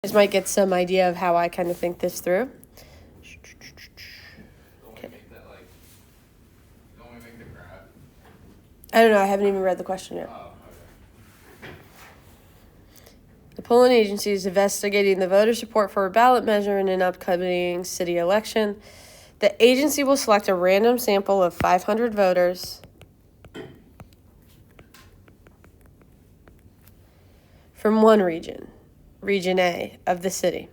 Just might get some idea of how I kind of think this through. I don't know. I haven't even read the question yet. Oh, okay. The polling agency is investigating the voter support for a ballot measure in an upcoming city election. The agency will select a random sample of 500 voters from one region, Region A of the city.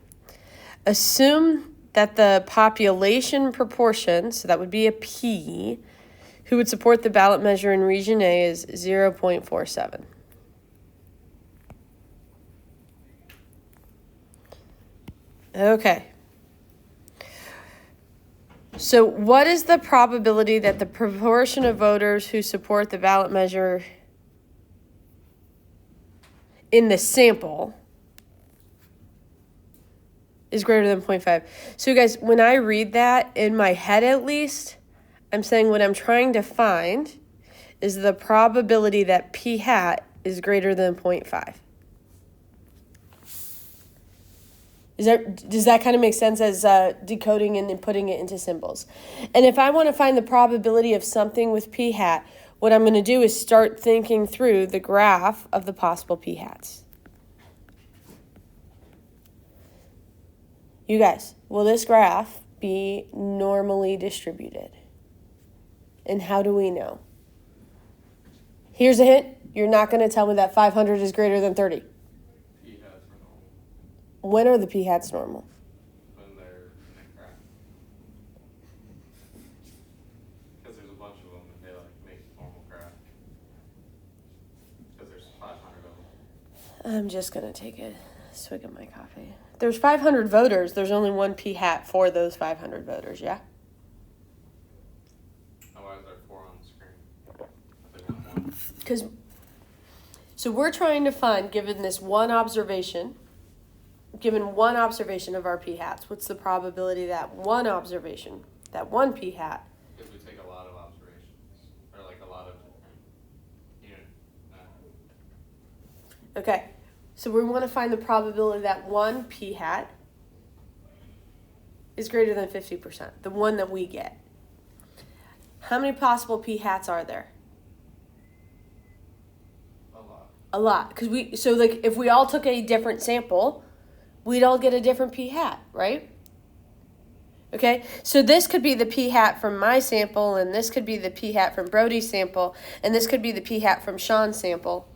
Assume that the population proportion, so that would be a P, who would support the ballot measure in Region A is 0.47. Okay. So what is the probability that the proportion of voters who support the ballot measure in the sample is greater than 0.5? So guys, when I read that, in my head at least, I'm saying what I'm trying to find is the probability that P hat is greater than 0.5. Does that kind of make sense as decoding and putting it into symbols? And if I want to find the probability of something with P hat, what I'm going to do is start thinking through the graph of the possible P hats. You guys, will this graph be normally distributed? And how do we know? Here's a hint. You're not going to tell me that 500 is greater than 30. P hats are normal. When are the P hats normal? When they're in a graph. Because there's a bunch of them and they make normal graph. Because there's 500 of them. I'm just going to take a swig of my coffee. There's 500 voters. There's only one P hat for those 500 voters, yeah? Why is there 4 on the screen? I think I'm 1. Because, so we're trying to find, given one observation of our P hats, what's the probability that one observation, that one P hat? Because we take a lot of observations, or like a lot of different Okay, so we want to find the probability that one P hat is greater than 50%, the one that we get. How many possible P hats are there? A lot. Because if we all took a different sample, we'd all get a different P hat, right? Okay, so this could be the P hat from my sample, and this could be the P hat from Brody's sample, and this could be the P hat from Sean's sample.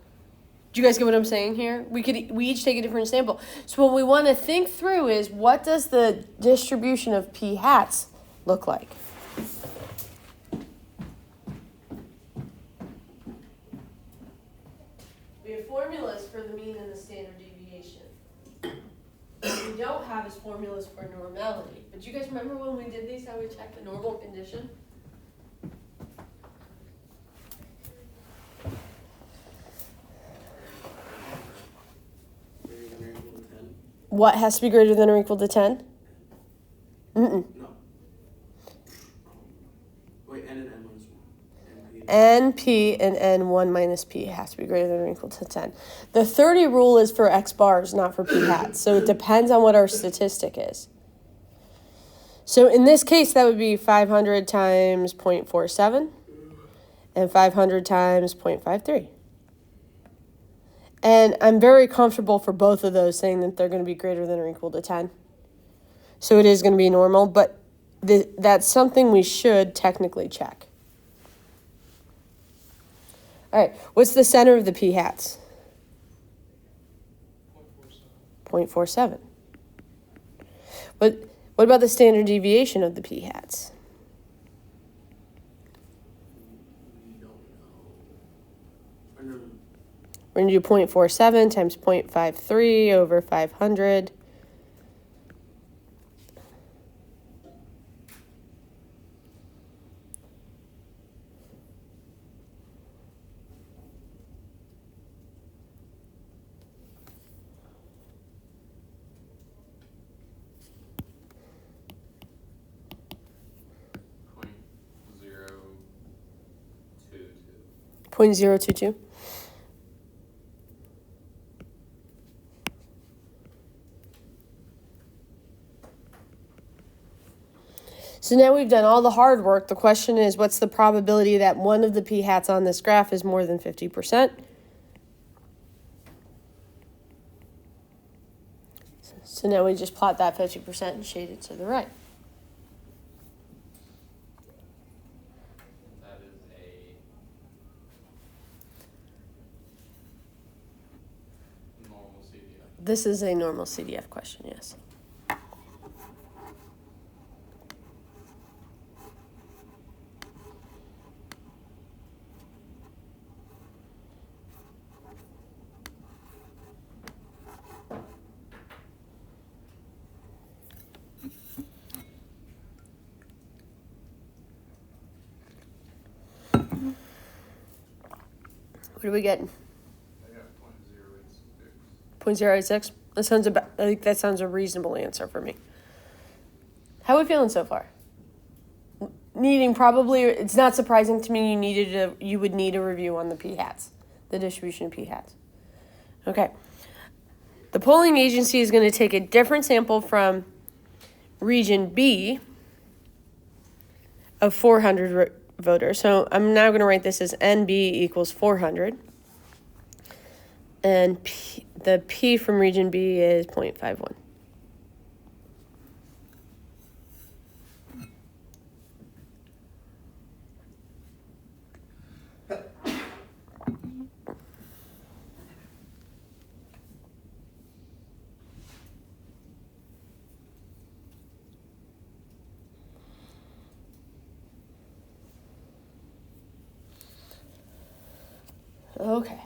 Do you guys get what I'm saying here? We each take a different sample. So what we want to think through is, what does the distribution of P hats look like? We have formulas for the mean and the standard deviation. What we don't have is formulas for normality. But do you guys remember when we did these, how we checked the normal condition? What has to be greater than or equal to 10? No. Wait, N and N minus 1. NP and N1 minus P has to be greater than or equal to 10. The 30 rule is for X bars, not for P hats. So it depends on what our statistic is. So in this case, that would be 500 times 0.47 and 500 times 0.53. And I'm very comfortable for both of those, saying that they're going to be greater than or equal to 10. So it is going to be normal, but that's something we should technically check. All right, what's the center of the P hats? 0.47. What about the standard deviation of the P hats? We're going to do 0.47 times 0.53 over 500. Point 0.022. 0.022. So now we've done all the hard work. The question is, what's the probability that one of the p-hats on this graph is more than 50%? So now we just plot that 50% and shade it to the right. That is a normal CDF. This is a normal CDF question, yes. What are we getting? I got 0.086. 0.086? That sounds about, I think that sounds a reasonable answer for me. How are we feeling so far? Needing probably, it's not surprising to me you would need a review on the p-hats, the distribution of p-hats. Okay. The polling agency is going to take a different sample from region B of 400 voters. So I'm now going to write this as NB equals 400. And the P from region B is 0.51. Okay.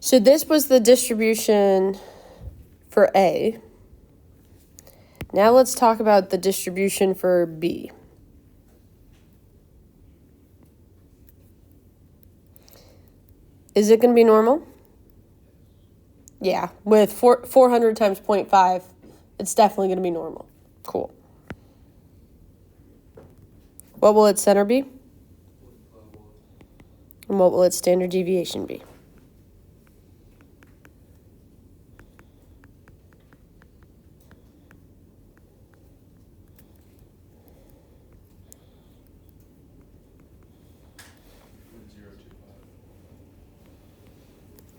So this was the distribution for A. Now let's talk about the distribution for B. Is it going to be normal? Yeah, with 400 times 0.5, it's definitely going to be normal. Cool. What will its center be? And what will its standard deviation be?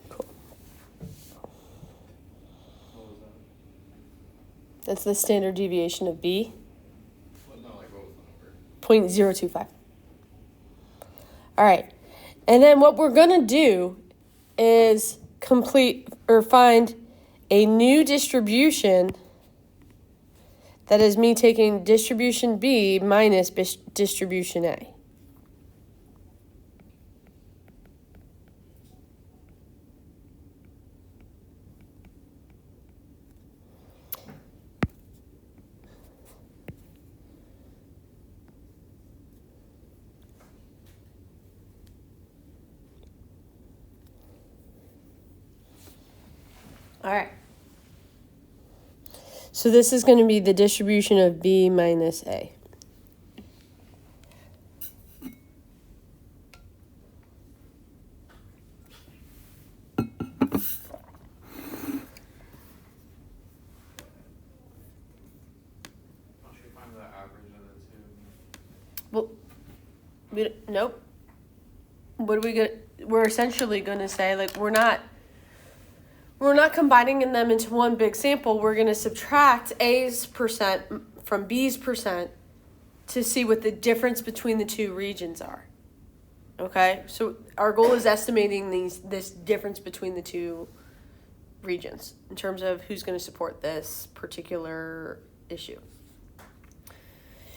Cool. What was that? That's the standard deviation of B. What was the number? 0.025. All right. And then what we're going to do is find a new distribution that is me taking distribution B minus distribution A. All right. So this is going to be the distribution of B minus A. How should we find the average of the two? Well, nope. What are we going to, we're essentially going to say, like, we're not combining them into one big sample. We're going to subtract A's percent from B's percent to see what the difference between the two regions are. Okay? So our goal is estimating this difference between the two regions in terms of who's going to support this particular issue.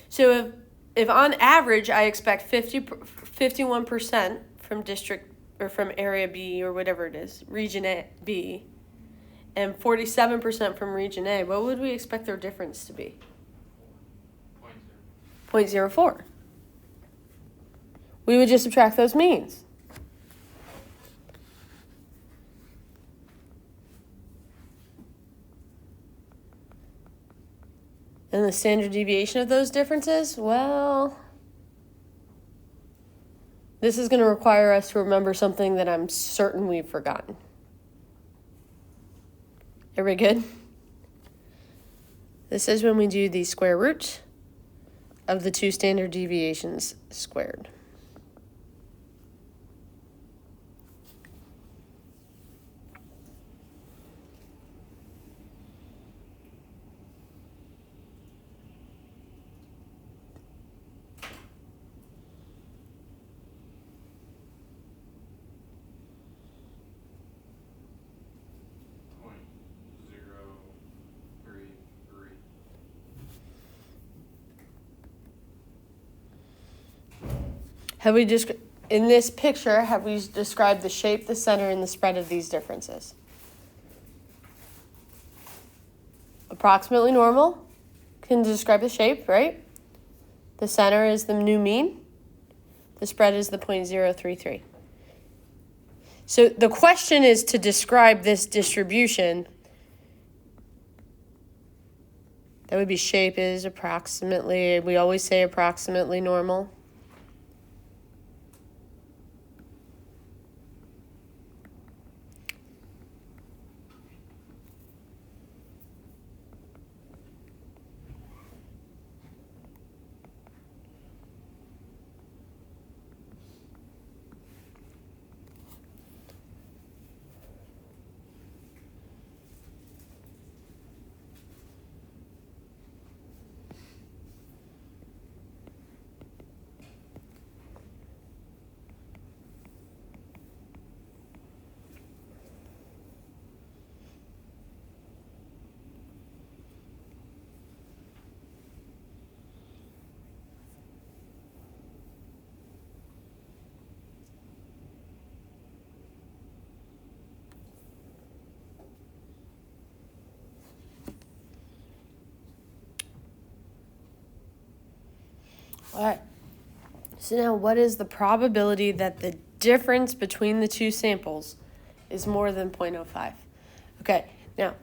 So if on average I expect 51% from district or from area B or whatever it is, region A, B, and 47% from region A, what would we expect their difference to be? 0.04. We would just subtract those means. And the standard deviation of those differences, well, this is going to require us to remember something that I'm certain we've forgotten. Are we good? This is when we do the square root of the two standard deviations squared. Have we just, in this picture, have we described the shape, the center, and the spread of these differences? Approximately normal can describe the shape, right? The center is the new mean. The spread is the 0.033. So the question is to describe this distribution. That would be shape is approximately, we always say approximately normal. All right. So now what is the probability that the difference between the two samples is more than 0.05? Okay, now,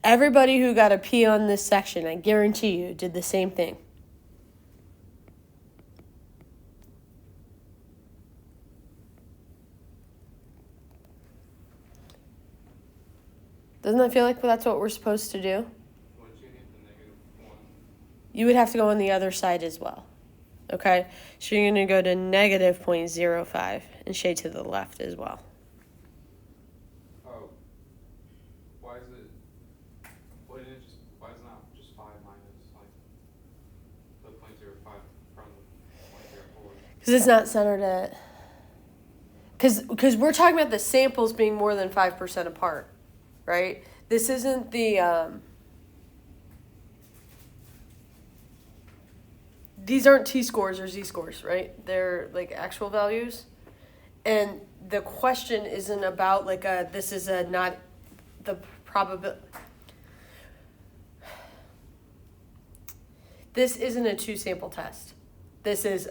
everybody who got a P on this section, I guarantee you, did the same thing. Doesn't that feel like that's what we're supposed to do? You would have to go on the other side as well. Okay? So you're going to go to negative 0.05 and shade to the left as well. Oh. Why is it not just 5 minus like the 0.05 from the 0.04? Because it's not centered at... Because we're talking about the samples being more than 5% apart, right? This isn't the... These aren't T-scores or Z-scores, right? They're like actual values. And the question isn't about like this is a not the probability. This isn't a two-sample test. This is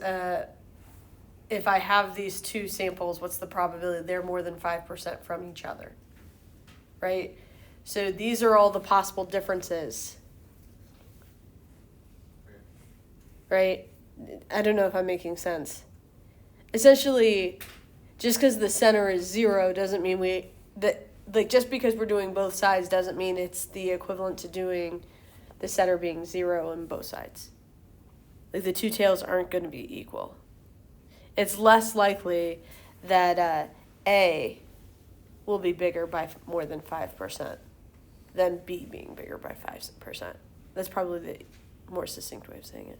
if I have these two samples, what's the probability they're more than 5% from each other, right? So these are all the possible differences. Right? I don't know if I'm making sense. Essentially, just because the center is 0 doesn't mean just because we're doing both sides doesn't mean it's the equivalent to doing the center being 0 on both sides. Like the two tails aren't going to be equal. It's less likely that A will be bigger by more than 5% than B being bigger by 5%. That's probably the more succinct way of saying it.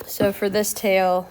So for this tail,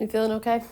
You feeling okay?